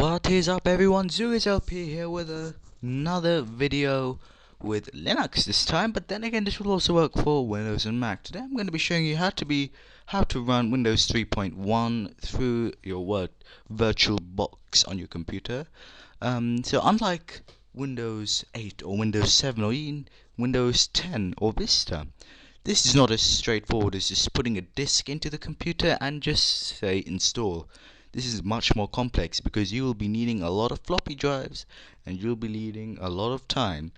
What is up everyone, ZooisLP here with another video with Linux this time, but then again this will also work for Windows and Mac. Today I'm going to be showing you how to run Windows 3.1 through your VirtualBox on your computer. So unlike Windows 8 or Windows 7 or even Windows 10 or Vista, this is not as straightforward as just putting a disk into the computer and just say install. This is much more complex because you will be needing a lot of floppy drives and you'll be needing a lot of time.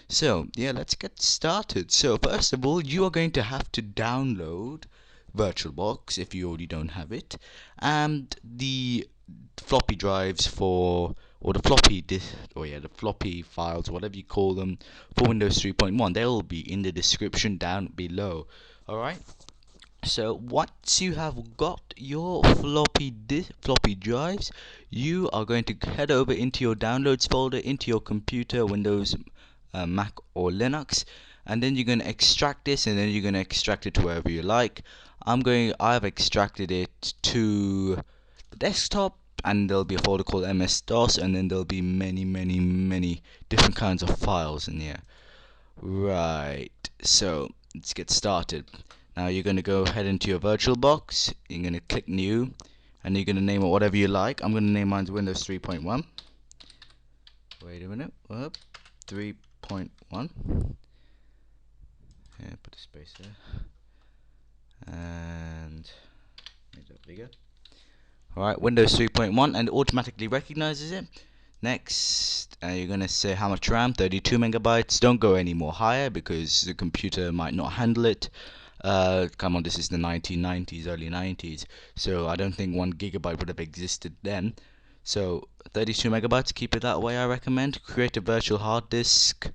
So yeah, let's get started. So first of all, you are going to have to download VirtualBox if you already don't have it, and the floppy drives for, or the floppy files, whatever you call them, for Windows 3.1. They'll be in the description down below. Alright, so once you have got your floppy drives, you are going to head over into your downloads folder, into your computer, Windows, Mac or Linux, and then you're going to extract this, and then you're going to extract it to wherever you like. I've extracted it to the desktop, and there'll be a folder called MS-DOS, and then there'll be many different kinds of files in here. Right, so let's get started. Now you're going to go ahead into your VirtualBox, you're going to click new, and you're going to name it whatever you like. I'm going to name mine Windows 3.1. Wait a minute, 3.1. Yeah, put a space there, and make that bigger. Alright, Windows 3.1, and it automatically recognizes it. Next, you're going to say how much RAM, 32 megabytes. Don't go any more higher because the computer might not handle it. Come on, this is the 1990s, early 90s, so I don't think 1 gigabyte would have existed then. So 32 megabytes, keep it that way, I recommend. Create a virtual hard disk.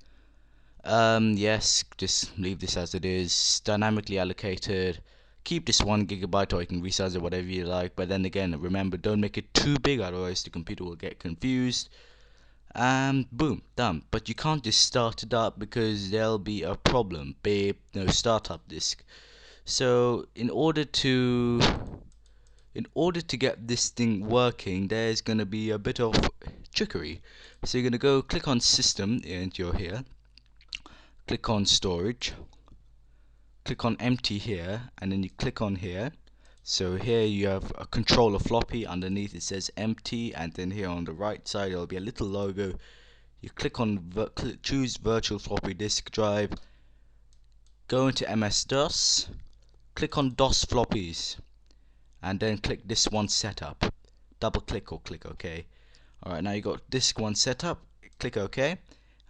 Yes, just leave this as it is, dynamically allocated. Keep this 1 gigabyte, or you can resize it whatever you like, but then again, remember, don't make it too big, otherwise the computer will get confused. And boom, done. But you can't just start it up because there'll be a problem. No startup disk. So in order to get this thing working, there's gonna be a bit of trickery. So you're gonna go click on System, and you're here. Click on Storage. Click on Empty here, and then you click on here. So here you have a controller floppy, underneath it says empty, and then here on the right side there'll be a little logo. You click on choose virtual floppy disk drive, go into MS-DOS, click on DOS floppies, and then click this one setup. Double click or click OK. Alright, now you got disk 1 setup, click OK,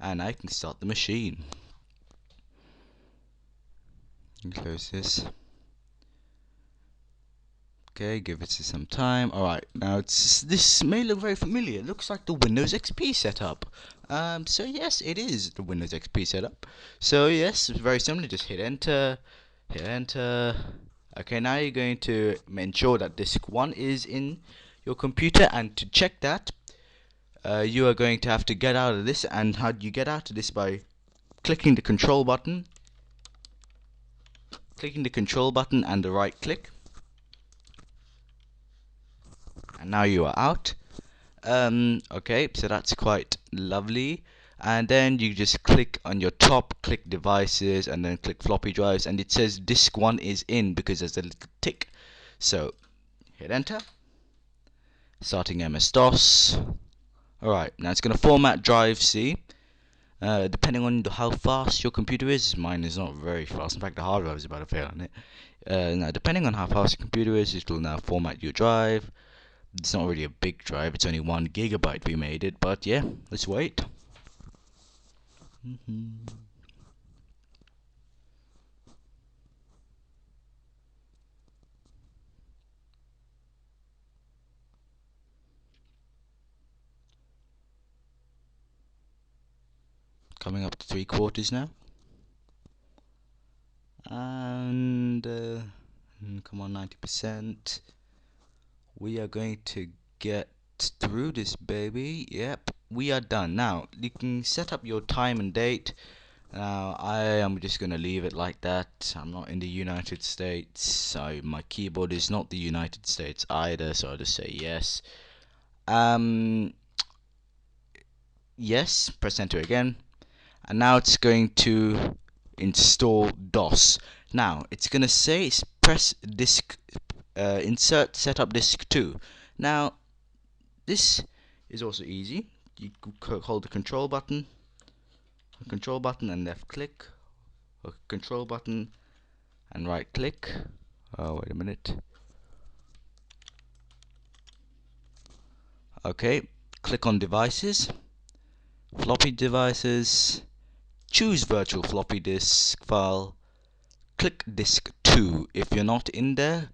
and I can start the machine. Close this. Okay, give it some time. Alright, now this may look very familiar. It looks like the Windows XP setup. So yes, it is the Windows XP setup. So yes, it's very similar. Just hit enter, hit enter. Okay, now you're going to ensure that disk 1 is in your computer, and to check that, you are going to have to get out of this. And how do you get out of this? By clicking the control button, and the right click. And now you are out. Okay, so that's quite lovely. And then you just click on your top, click devices, and then click floppy drives, and it says disk 1 is in because there's a little tick. So hit enter, starting MS-DOS. Alright, now it's going to format drive C. Depending on how fast your computer is, mine is not very fast. In fact, the hard drive is about to fail on it. Now depending on how fast your computer is, it will now format your drive. It's not really a big drive, it's only 1 gigabyte we made it, but yeah, let's wait. Coming up to 3/4 now. And come on, 90%. We are going to get through this, baby. Yep, we are done. Now you can set up your time and date. Now I am just gonna leave it like that. I'm not in the United States, so my keyboard is not the United States either, so I'll just say yes. Yes, press enter again, and now it's going to install DOS. Now it's gonna say press disk, insert setup disk 2. Now this is also easy. You hold the control button and left click, or control button and right click. Oh, wait a minute. Okay, click on devices, floppy devices, choose virtual floppy disk file, click disk 2. If you're not in there,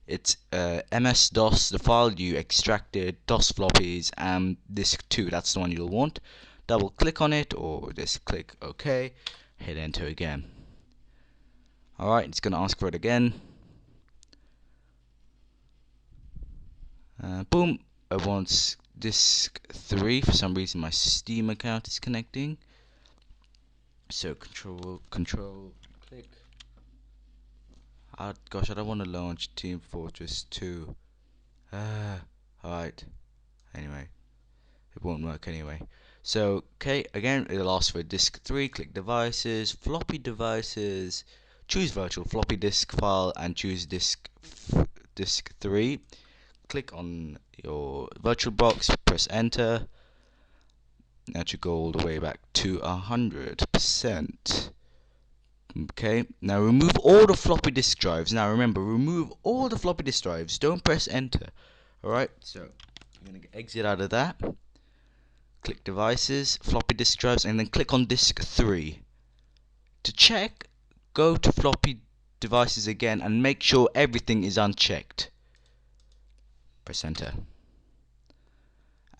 it's MS-DOS, the file you extracted, DOS floppies, and disk 2. That's the one you'll want. Double click on it, or just click OK, hit enter again. Alright, it's going to ask for it again. Boom, it wants disk 3. For some reason my Steam account is connecting. So control click. Gosh, I don't want to launch Team Fortress 2. Alright. Anyway, it won't work anyway. So, okay, again, it'll ask for disk 3. Click devices, floppy devices, choose virtual floppy disk file, and choose disk 3. Click on your VirtualBox, press enter. That should go all the way back to 100%. Okay, now remove all the floppy disk drives. Now remember, remove all the floppy disk drives. Don't press enter. Alright, so I'm going to exit out of that. Click devices, floppy disk drives, and then click on disk 3. To check, go to floppy devices again and make sure everything is unchecked. Press enter.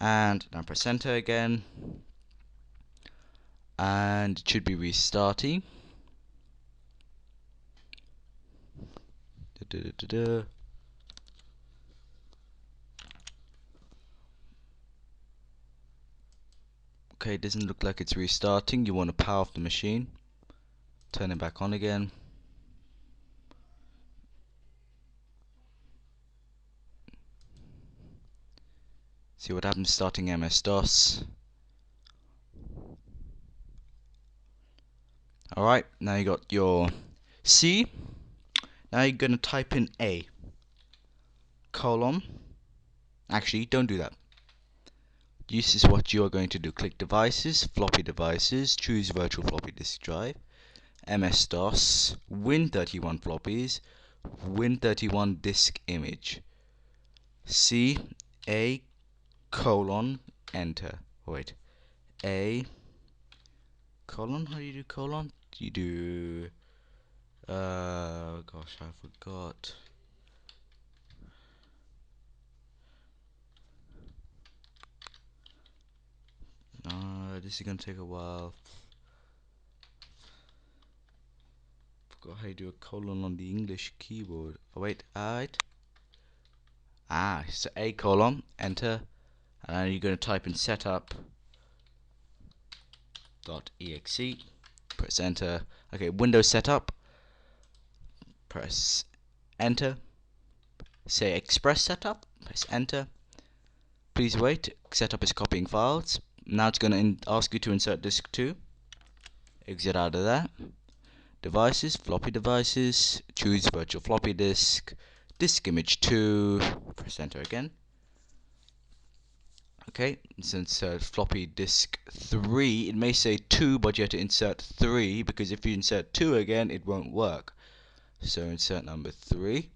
And now press enter again. And it should be restarting. Okay, it doesn't look like it's restarting. You want to power off the machine. Turn it back on again. See what happens starting MS-DOS. Alright, now you got your C. Now you're going to type in A. Colon. Actually, don't do that. This is what you are going to do. Click devices, floppy devices, choose virtual floppy disk drive, MS-DOS, Win31 floppies, Win31 disk image. C, A, colon, enter. Wait. A, colon? How do you do colon? You do... gosh, I forgot. This is gonna take a while. Forgot how you do a colon on the English keyboard. Oh wait, so A colon, enter, and then you're gonna type in setup.exe. Press enter. Okay, Windows setup. Press enter. Say Express setup. Press enter. Please wait. Setup is copying files. Now it's going to ask you to insert disk 2. Exit out of that. Devices, floppy devices. Choose virtual floppy disk. Disk image 2. Press enter again. Okay, let's insert floppy disk 3. It may say 2, but you have to insert 3 because if you insert 2 again, it won't work. So insert number 3.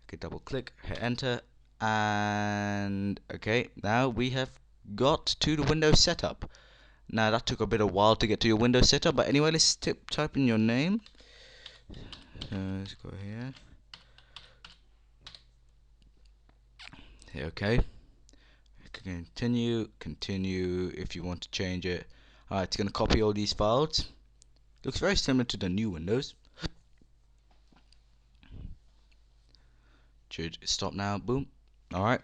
Okay, double click, hit enter, and okay, now we have got to the Windows setup. Now that took a bit of while to get to your Windows setup, but anyway, let's type in your name. Let's go here. Okay. Continue if you want to change it. Alright, it's going to copy all these files. Looks very similar to the new Windows. Should stop now. Boom. Alright.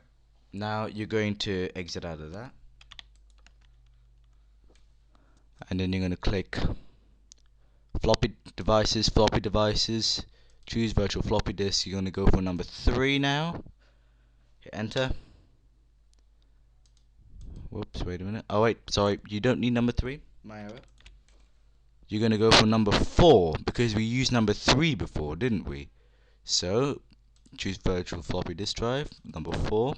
Now you're going to exit out of that. And then you're going to click floppy devices. Choose virtual floppy disk. You're going to go for number 3 now. Hit enter. Whoops, wait a minute. Oh wait, sorry, you don't need number 3. My error. You're gonna go for number 4 because we used number 3 before, didn't we? So choose virtual floppy disk drive, number 4.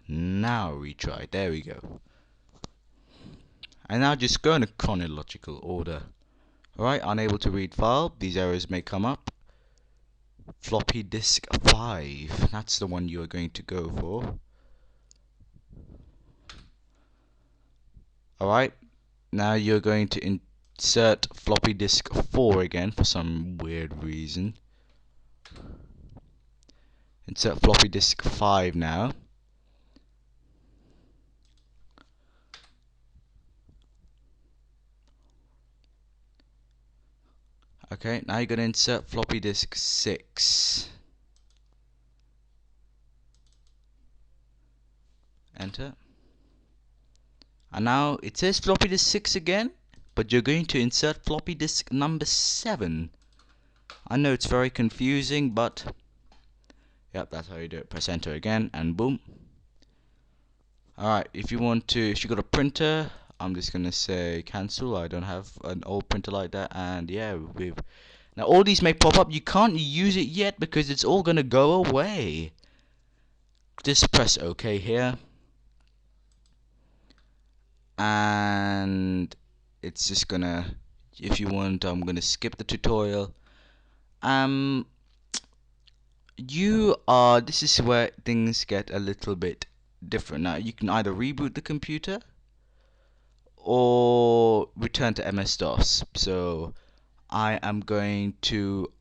Now retry. There we go. And now just go in a chronological order. Alright, unable to read file. These errors may come up. Floppy disk 5. That's the one you are going to go for. Alright, now you're going to insert floppy disk 4 again for some weird reason. Insert floppy disk 5 now. Okay, now you're going to insert floppy disk 6. Enter. And now it says floppy disk 6 again, but you're going to insert floppy disk number 7. I know it's very confusing, but yep, that's how you do it. Press enter again, and boom. Alright, if you got a printer, I'm just gonna say cancel. I don't have an old printer like that, and yeah, now all these may pop up. You can't use it yet because it's all gonna go away. Just press OK here, and it's just gonna, if you want, I'm gonna skip the tutorial. This is where things get a little bit different. Now you can either reboot the computer or return to MS-DOS. So I am going to,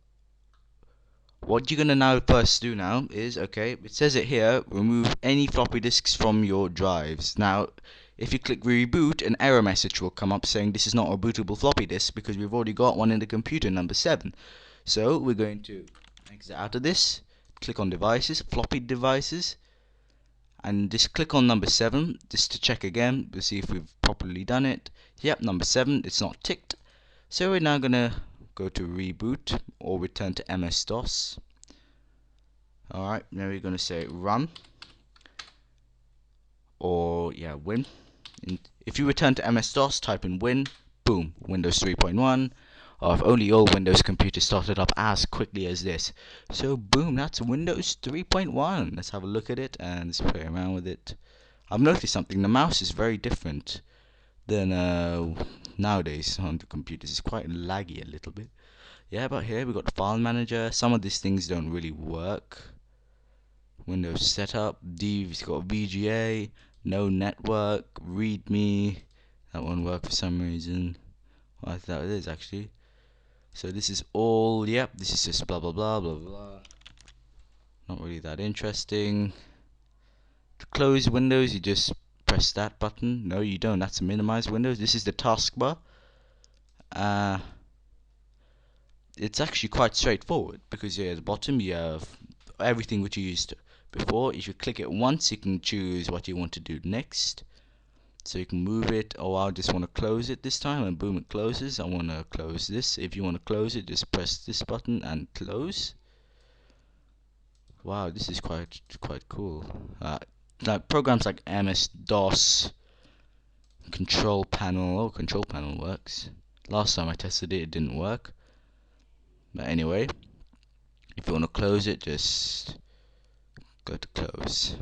what you're gonna now first do now is, okay, it says it here, remove any floppy disks from your drives. Now if you click reboot, an error message will come up saying this is not a bootable floppy disk because we've already got one in the computer, number 7. So we're going to exit out of this, click on devices, floppy devices, and just click on number 7 just to check again to see if we've properly done it. Yep, number 7, it's not ticked. So we're now gonna go to reboot or return to MS-DOS. Alright, now we're gonna say run, or yeah, win. And if you return to MS-DOS, type in win, boom, Windows 3.1. Or if only all Windows computers started up as quickly as this. So boom, that's Windows 3.1. Let's have a look at it and let's play around with it. I've noticed something, the mouse is very different than nowadays on the computers. It's quite laggy a little bit. Yeah, but here we've got the file manager. Some of these things don't really work. Windows setup, Div's got VGA, no network, readme. That won't work for some reason. Well, I thought it is actually. So this is all, yep, this is just blah blah blah blah blah. Not really that interesting. To close Windows, you just press that button. No, you don't. That's to minimize Windows. This is the taskbar. It's actually quite straightforward because here at the bottom you have everything which you used before. If you click it once, you can choose what you want to do next. So you can move it. Oh, I just want to close it this time, and boom, it closes. I want to close this. If you want to close it, just press this button and close. Wow, this is quite cool. Like programs like MS-DOS, Control Panel. Oh, Control Panel works. Last time I tested it, it didn't work. But anyway, if you want to close it, just go to close.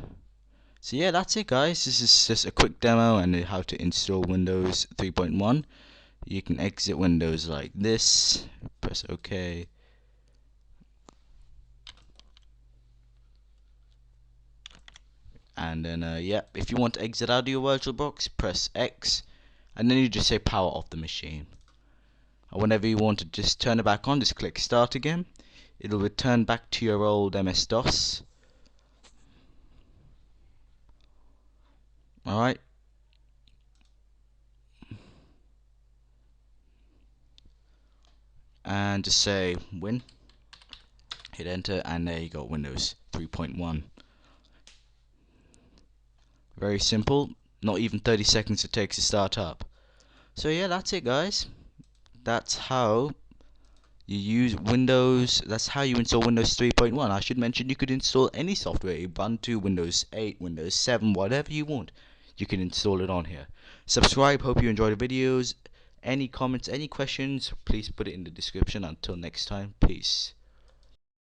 So yeah, that's it guys. This is just a quick demo on how to install Windows 3.1. You can exit Windows like this, press OK. And then yeah, if you want to exit out of your VirtualBox, press X, and then you just say power off the machine. And whenever you want to just turn it back on, just click start again. It'll return back to your old MS-DOS. Alright. And just say win. Hit enter, and there you go, Windows 3.1. Very simple. Not even 30 seconds it takes to start up. So yeah, that's it guys. That's how you use Windows. That's how you install Windows 3.1. I should mention you could install any software, Ubuntu, Windows 8, Windows 7, whatever you want. you can install it on here. Subscribe. Hope you enjoy the videos. Any comments, any questions, please put it in the description. Until next time, peace.